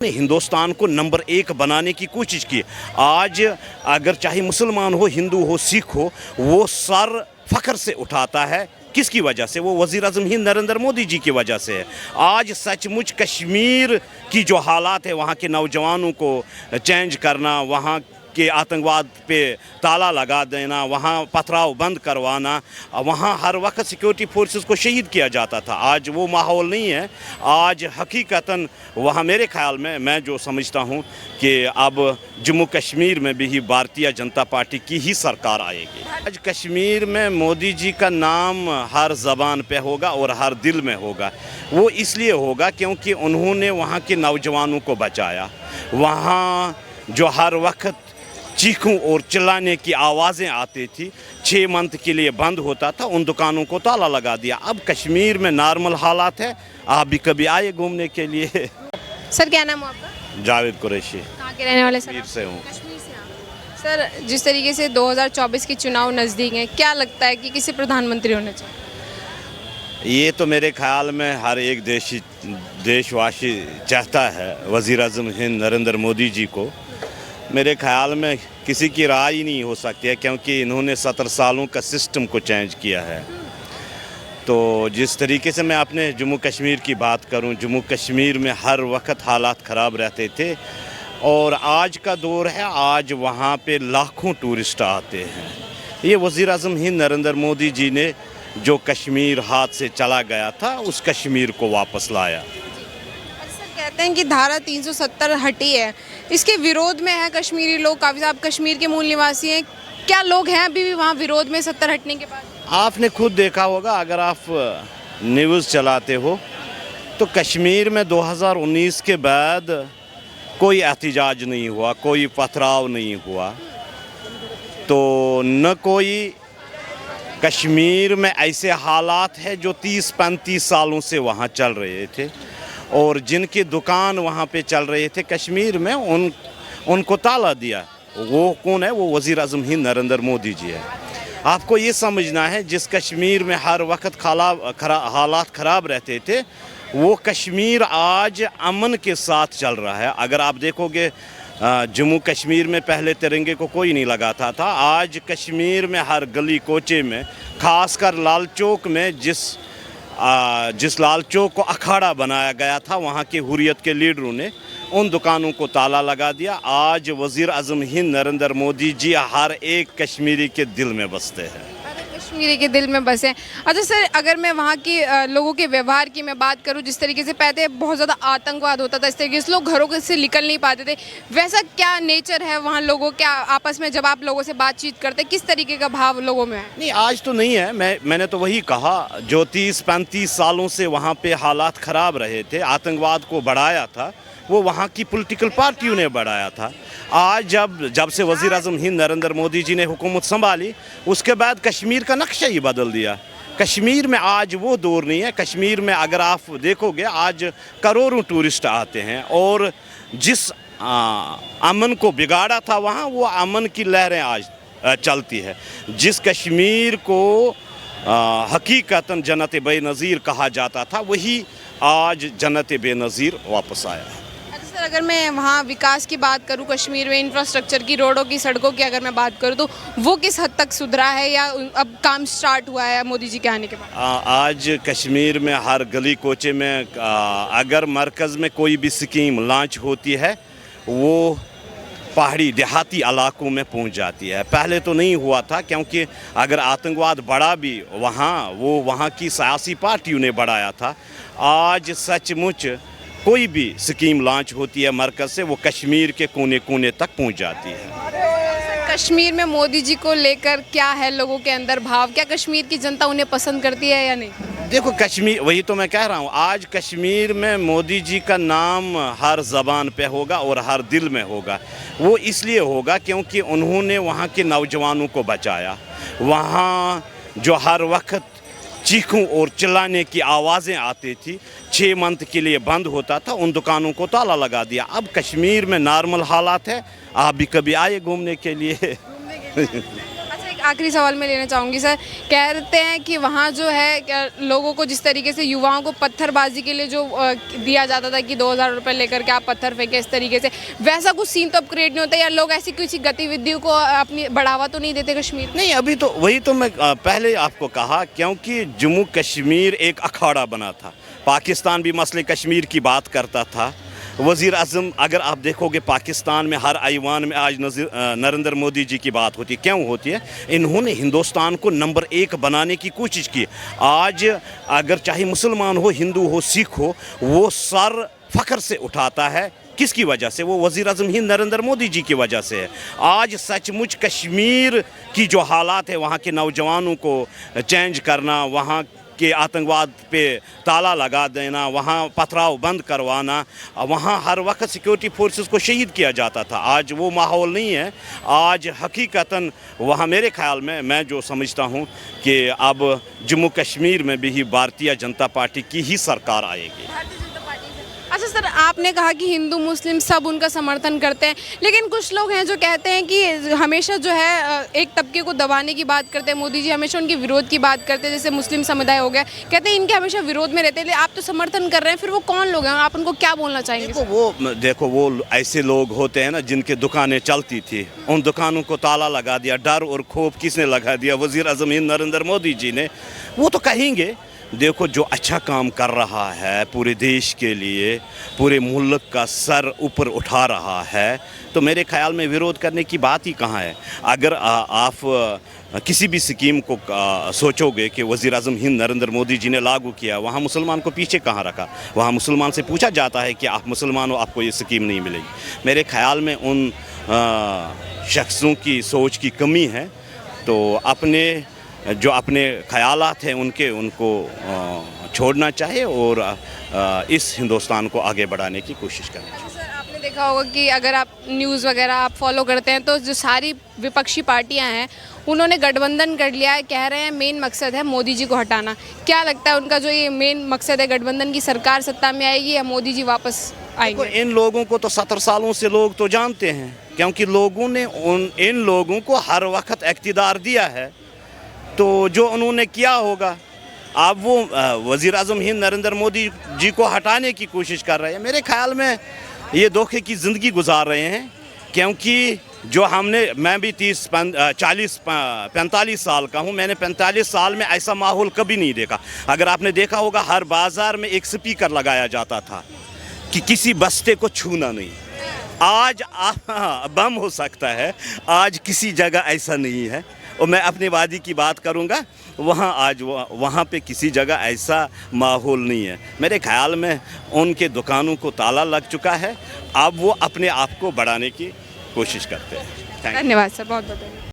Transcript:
ने हिंदुस्तान को नंबर 1 बनाने की कोशिश की। आज अगर चाहे मुसलमान हो, हिंदू हो, सिख हो, वो सर फ़ख्र से उठाता है। किसकी वजह से? वो वज़ीर आज़म हिंद नरेंद्र मोदी जी की वजह से है। आज सचमुच कश्मीर की जो हालात है, वहाँ के नौजवानों को चेंज करना, वहाँ के आतंकवाद पे ताला लगा देना, वहाँ पथराव बंद करवाना, वहाँ हर वक्त सिक्योरिटी फोर्सेस को शहीद किया जाता था। आज वो माहौल नहीं है। आज हकीकतन वहाँ मेरे ख्याल में, मैं जो समझता हूँ कि अब जम्मू कश्मीर में भी भारतीय जनता पार्टी की ही सरकार आएगी। आज कश्मीर में मोदी जी का नाम हर ज़बान पे होगा और हर दिल में होगा। वो इसलिए होगा क्योंकि उन्होंने वहाँ के नौजवानों को बचाया। वहाँ जो हर वक्त चीखों और चिल्लाने की आवाज़ें आती थी, 6 मंथ के लिए बंद होता था, उन दुकानों को ताला लगा दिया। अब कश्मीर में नॉर्मल हालात है। आप भी कभी आए घूमने के लिए। सर क्या नाम है आपका? जावेद कुरैशी। कहाँ के रहने वाले सर? कश्मीर से हूँ। कश्मीर से आप। सर जिस तरीके से 2024 के चुनाव नज़दीक हैं, क्या लगता है कि किसे प्रधानमंत्री होना चाहिए? ये तो मेरे ख्याल में हर एक देशवासी चाहता है वज़ीर आज़म हिंद नरेंद्र मोदी जी को। मेरे ख्याल में किसी की राय ही नहीं हो सकती है, क्योंकि इन्होंने 17 सालों का सिस्टम को चेंज किया है। तो जिस तरीके से मैं अपने जम्मू कश्मीर की बात करूं, जम्मू कश्मीर में हर वक्त हालात ख़राब रहते थे और आज का दौर है, आज वहां पे लाखों टूरिस्ट आते हैं। ये वज़ीर आज़म हिंद नरेंद्र मोदी जी ने जो कश्मीर हाथ से चला गया था, उस कश्मीर को वापस लाया। कहते हैं कि धारा 370 हटी है, इसके विरोध में है कश्मीरी लोग। काफ़ी आप कश्मीर के मूल निवासी हैं, क्या लोग हैं अभी भी वहाँ विरोध में 70 हटने के बाद? आपने खुद देखा होगा, अगर आप न्यूज़ चलाते हो तो कश्मीर में 2019 के बाद कोई एहतजाज नहीं हुआ, कोई पथराव नहीं हुआ। तो न कोई कश्मीर में ऐसे हालात हैं जो 30-35 सालों से वहाँ चल रहे थे, और जिनकी दुकान वहाँ पे चल रहे थे कश्मीर में, उनको ताला दिया। वो कौन है? वो वज़ीर आज़म हिंद नरेंद्र मोदी जी है। आपको ये समझना है, जिस कश्मीर में हर वक्त हालात ख़राब रहते थे, वो कश्मीर आज अमन के साथ चल रहा है। अगर आप देखोगे, जम्मू कश्मीर में पहले तिरंगे को कोई नहीं लगाता था। आज कश्मीर में हर गली कोचे में, ख़ासकर लाल चौक में, जिस लाल चौक को अखाड़ा बनाया गया था, वहाँ के हुर्रियत के लीडरों ने उन दुकानों को ताला लगा दिया। आज वज़ीर आज़म हिंद नरेंद्र मोदी जी हर एक कश्मीरी के दिल में बसते हैं। कश्मीरी के दिल में बसे। अच्छा सर, अगर मैं वहाँ के लोगों के व्यवहार की मैं बात करूँ, जिस तरीके से पहले बहुत ज़्यादा आतंकवाद होता था, इस तरीके से लोग घरों से निकल नहीं पाते थे, वैसा क्या नेचर है वहाँ लोगों? क्या आपस में जब आप लोगों से बातचीत करते, किस तरीके का भाव लोगों में है? नहीं, आज तो नहीं है। मैंने तो वही कहा, जो 30-35 सालों से वहाँ पे हालात ख़राब रहे थे, आतंकवाद को बढ़ाया था, वो वहाँ की पॉलिटिकल पार्टियों ने बढ़ाया था। आज जब से वज़ीर आज़म हिंद नरेंद्र मोदी जी ने हुकूमत संभाली, उसके बाद कश्मीर का नक्शा ही बदल दिया। कश्मीर में आज वो दौर नहीं है। कश्मीर में अगर आप देखोगे, आज करोड़ों टूरिस्ट आते हैं, और जिस अमन को बिगाड़ा था वहाँ, वो अमन की लहरें आज चलती है। जिस कश्मीर को हकीकतन जन्नत बेनज़ीर कहा जाता था, वही आज जन्नत बेनज़ीर वापस आया है। सर अगर मैं वहाँ विकास की बात करूँ, कश्मीर में इंफ्रास्ट्रक्चर की, रोडों की, सड़कों की अगर मैं बात करूँ, तो वो किस हद तक सुधरा है या अब काम स्टार्ट हुआ है मोदी जी के आने के बाद? आज कश्मीर में हर गली कोचे में अगर मरकज़ में कोई भी स्कीम लॉन्च होती है, वो पहाड़ी देहाती इलाकों में पहुंच जाती है। पहले तो नहीं हुआ था, क्योंकि अगर आतंकवाद बढ़ा भी वहाँ की सियासी पार्टियों ने बढ़ाया था। आज सचमुच कोई भी स्कीम लॉन्च होती है मरकज़ से, वो कश्मीर के कोने कोने तक पहुंच जाती है। कश्मीर में मोदी जी को लेकर क्या है लोगों के अंदर भाव? क्या कश्मीर की जनता उन्हें पसंद करती है या नहीं? देखो, कश्मीर, वही तो मैं कह रहा हूँ, आज कश्मीर में मोदी जी का नाम हर ज़बान पे होगा और हर दिल में होगा। वो इसलिए होगा क्योंकि उन्होंने वहाँ के नौजवानों को बचाया। वहाँ जो हर वक्त चीखों और चिल्लाने की आवाज़ें आती थी, 6 मंथ के लिए बंद होता था, उन दुकानों को ताला लगा दिया। अब कश्मीर में नॉर्मल हालात है। आप भी कभी आए घूमने के लिए। अच्छा, एक आखिरी सवाल मैं लेना चाहूँगी सर। कहते हैं कि वहाँ जो है लोगों को जिस तरीके से युवाओं को पत्थरबाजी के लिए जो दिया जाता था कि 2000 रुपये लेकर के आप पत्थर फेंके, इस तरीके से वैसा कुछ सीन तो अब क्रिएट नहीं होता, या लोग ऐसी किसी गतिविधियों को अपनी बढ़ावा तो नहीं देते कश्मीर? नहीं, अभी तो वही तो मैं पहले आपको कहा, क्योंकि जम्मू कश्मीर एक अखाड़ा बना था। पाकिस्तान भी मसले कश्मीर की बात करता था। वज़ीर आज़म, अगर आप देखोगे पाकिस्तान में हर ऐवान में आज नरेंद्र मोदी जी की बात होती है। क्यों होती है? इन्होंने हिंदुस्तान को नंबर 1 बनाने की कोशिश की। आज अगर चाहे मुसलमान हो, हिंदू हो, सिख हो, वो सर फ़ख्र से उठाता है। किसकी वजह से? वो वज़ीर आज़म ही नरेंद्र मोदी जी की वजह से है। आज सचमुच कश्मीर की जो हालात है, वहाँ के नौजवानों को चेंज करना, वहाँ के आतंकवाद पे ताला लगा देना, वहाँ पथराव बंद करवाना, वहाँ हर वक्त सिक्योरिटी फोर्सेस को शहीद किया जाता था। आज वो माहौल नहीं है। आज हकीकतन वहाँ मेरे ख्याल में, मैं जो समझता हूँ कि अब जम्मू कश्मीर में भी भारतीय जनता पार्टी की ही सरकार आएगी। अच्छा सर, आपने कहा कि हिंदू मुस्लिम सब उनका समर्थन करते हैं, लेकिन कुछ लोग हैं जो कहते हैं कि हमेशा जो है एक तबके को दबाने की बात करते हैं मोदी जी, हमेशा उनके विरोध की बात करते हैं। जैसे मुस्लिम समुदाय हो गया, कहते हैं इनके हमेशा विरोध में रहते हैं, आप तो समर्थन कर रहे हैं, फिर वो कौन लोग हैं, आप उनको क्या बोलना चाहेंगे? देखो वो ऐसे लोग होते हैं ना जिनके दुकानें चलती थी, उन दुकानों को ताला लगा दिया। डर और खौफ किसने लगा दिया? वज़ीर आज़म नरेंद्र मोदी जी ने। वो तो कहेंगे, देखो जो अच्छा काम कर रहा है पूरे देश के लिए, पूरे मुल्क का सर ऊपर उठा रहा है, तो मेरे ख्याल में विरोध करने की बात ही कहाँ है। अगर आप किसी भी स्कीम को सोचोगे कि वज़ीर आज़म हिंद नरेंद्र मोदी जी ने लागू किया, वहाँ मुसलमान को पीछे कहाँ रखा? वहाँ मुसलमान से पूछा जाता है कि आप मुसलमान हो, आपको ये स्कीम नहीं मिलेगी। मेरे ख्याल में उन शख्सों की सोच की कमी है। तो जो अपने ख़यालात हैं उनको छोड़ना चाहिए और इस हिंदुस्तान को आगे बढ़ाने की कोशिश करनी चाहिए। सर, आपने देखा होगा कि अगर आप न्यूज़ वगैरह आप फॉलो करते हैं तो जो सारी विपक्षी पार्टियां हैं उन्होंने गठबंधन कर लिया है, कह रहे हैं मेन मकसद है मोदी जी को हटाना। क्या लगता है उनका जो ये मेन मकसद है, गठबंधन की सरकार सत्ता में आएगी या मोदी जी वापस आएंगे? इन लोगों को तो 70 सालों से लोग तो जानते हैं, क्योंकि लोगों ने इन लोगों को हर वक्त इक़्तिदार दिया है, तो जो उन्होंने किया होगा। अब वो वज़ीर आज़म हिंद नरेंद्र मोदी जी को हटाने की कोशिश कर रहे हैं। मेरे ख्याल में ये धोखे की ज़िंदगी गुजार रहे हैं, क्योंकि जो मैं भी 45 साल का हूँ। मैंने 45 साल में ऐसा माहौल कभी नहीं देखा। अगर आपने देखा होगा, हर बाज़ार में एक स्पीकर लगाया जाता था कि किसी बस्ते को छूना नहीं। आज बम हो सकता है, आज किसी जगह ऐसा नहीं है। और मैं अपने वादी की बात करूंगा, वहाँ पे किसी जगह ऐसा माहौल नहीं है। मेरे ख्याल में उनके दुकानों को ताला लग चुका है। अब वो अपने आप को बढ़ाने की कोशिश करते हैं। धन्यवाद सर, बहुत बहुत धन्यवाद।